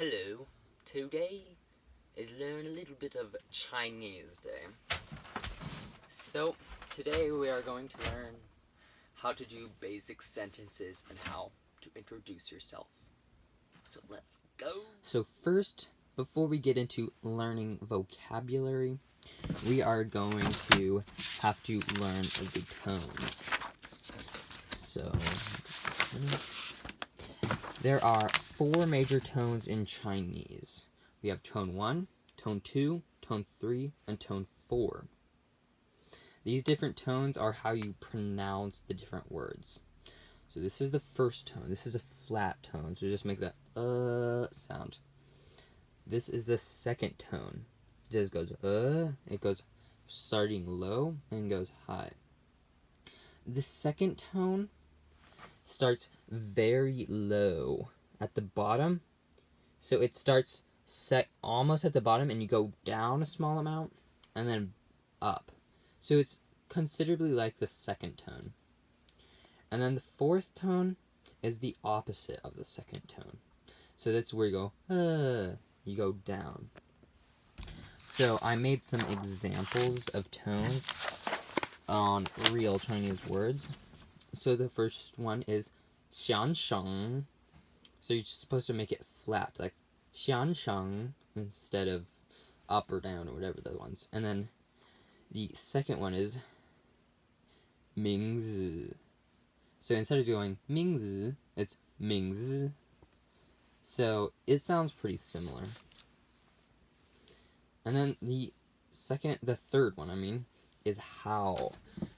Hello, today is Learn a Little Bit of Chinese Day. So, today we are going to learn how to do basic sentences and how to introduce yourself. So let's go! So first, before we get into learning vocabulary, we are going to have to learn the tones. So, there are 4 major tones in Chinese. We have tone 1, tone 2, tone 3, and tone 4. These different tones are how you pronounce the different words. So this is the first tone. This is a flat tone, so it just makes that sound. This is the second tone. It just goes it goes starting low and goes high. The second tone starts very low at the bottom. So it starts set almost at the bottom and you go down a small amount and then up. So it's considerably like the second tone. And then the fourth tone is the opposite of the second tone. So that's where you go, you go down. So I made some examples of tones on real Chinese words. So the first one is xian sheng. So you're supposed to make it flat, like xian sheng, instead of up or down or whatever the ones. And then the second one is mingzi. So instead of going mingzi, it's mingzi. So it sounds pretty similar. And then the third one, is how.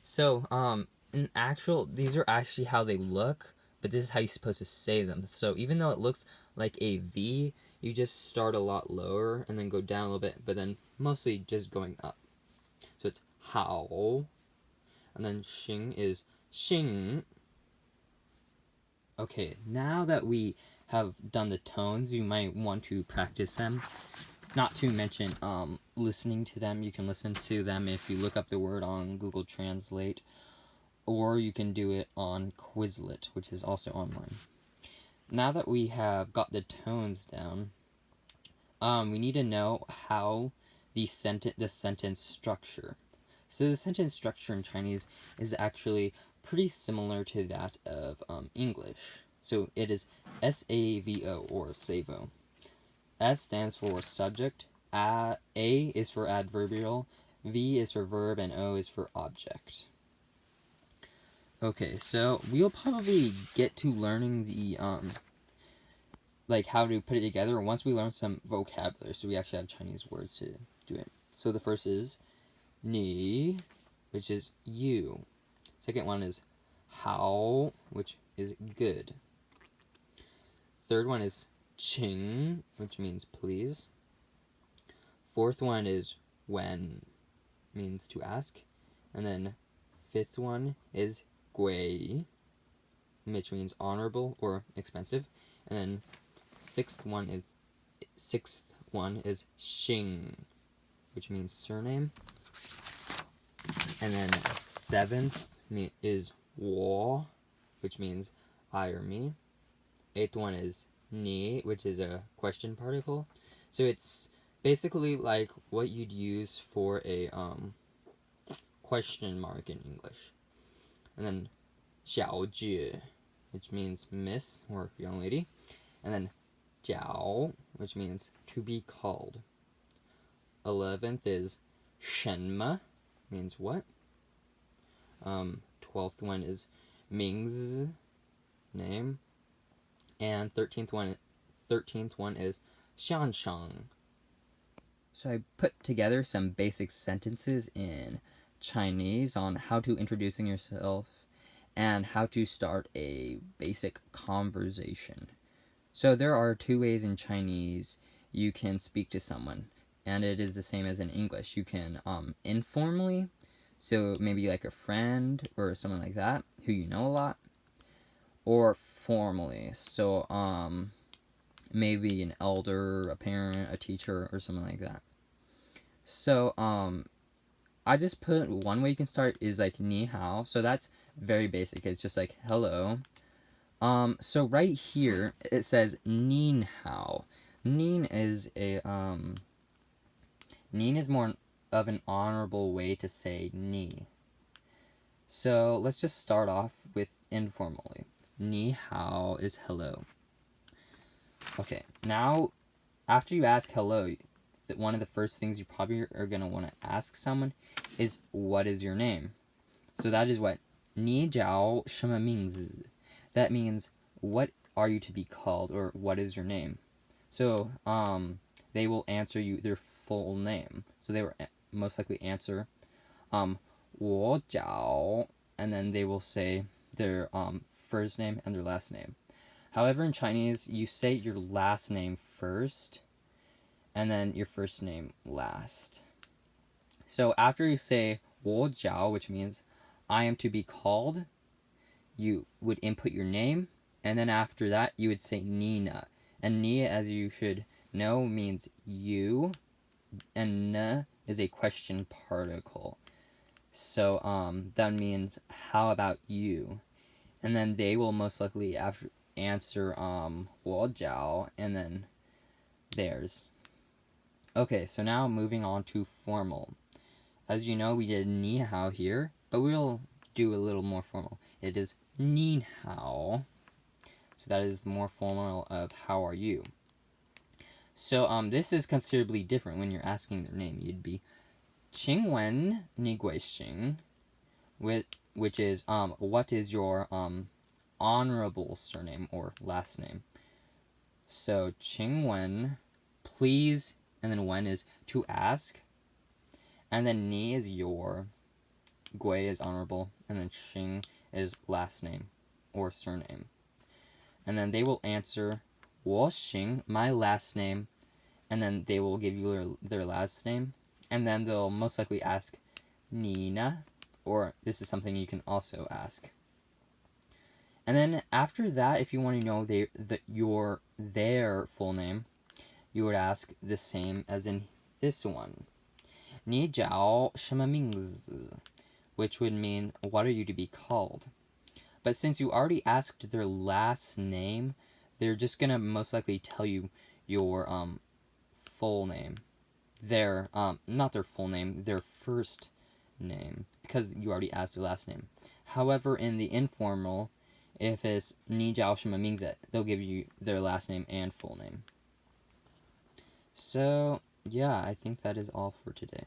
So, these are actually how they look, but this is how you're supposed to say them. So even though it looks like a V, you just start a lot lower and then go down a little bit, but then mostly just going up. So it's how. And then xing is xing. Okay, now that we have done the tones, you might want to practice them. Not to mention listening to them. You can listen to them if you look up the word on Google Translate, or you can do it on Quizlet, which is also online. Now that we have got the tones down, we need to know how the sentence structure. So the sentence structure in Chinese is actually pretty similar to that of English. So it is SAVO, or SAVO. S stands for subject, A is for adverbial, V is for verb, and O is for object. Okay, so we'll probably get to learning the how to put it together once we learn some vocabulary, so we actually have Chinese words to do it. So the first is ni, which is you. Second one is how, which is good. Third one is qing, which means please. Fourth one is when, means to ask. And then fifth one is gui, which means honorable or expensive. And then sixth one is xing, which means surname. And then seventh is wo, which means I or me. Eighth one is ni, which is a question particle. So it's basically like what you'd use for a question mark in English. And then xiaojie, which means miss or young lady. And then jiao, which means to be called. 11th is shenme, means what. 12th one is mingzi, name. And 13th one is xiansheng. So I put together some basic sentences in Chinese on how to introducing yourself and how to start a basic conversation. So there are 2 ways in Chinese you can speak to someone, and it is the same as in English. You can informally, so maybe like a friend or someone like that who you know a lot, or formally, so maybe an elder, a parent, a teacher, or something like that. So I just put one way you can start is like ni hao, so that's very basic. It's just like hello. So right here it says nin hao. Nin is more of an honorable way to say ni. So let's just start off with informally. Ni hao is hello. Okay, now after you ask hello, one of the first things you probably are going to want to ask someone is, what is your name? So that is what ni jiao shema mingzi. That means, what are you to be called, or what is your name? So they will answer you their full name. So they will most likely answer 我叫, and then they will say their first name and their last name. However, in Chinese, you say your last name first and then your first name last. So after you say 我叫, which means I am to be called, you would input your name, and then after that you would say Nina. And Ni, as you should know, means you, and N is a question particle. So that means, how about you? And then they will most likely answer 我叫, and then theirs. Okay, so now moving on to formal. As you know, we did ni hao here, but we'll do a little more formal. It is ni hao. So that is the more formal of how are you. So this is considerably different when you're asking their name. You'd be 请问你贵姓, which is what is your honorable surname or last name. So 请问, please, and then wen is to ask, and then ni is your, gui is honorable, and then xing is last name or surname. And then they will answer 我姓, my last name, and then they will give you their last name, and then they'll most likely ask Nina, or this is something you can also ask. And then after that, if you want to know their full name, you would ask the same as in this one. 你叫什么名字? Which would mean, what are you to be called? But since you already asked their last name, they're just gonna most likely tell you your full name. Not their full name, their first name, because you already asked their last name. However, in the informal, if it's 你叫什么名字, they'll give you their last name and full name. So, yeah, I think that is all for today.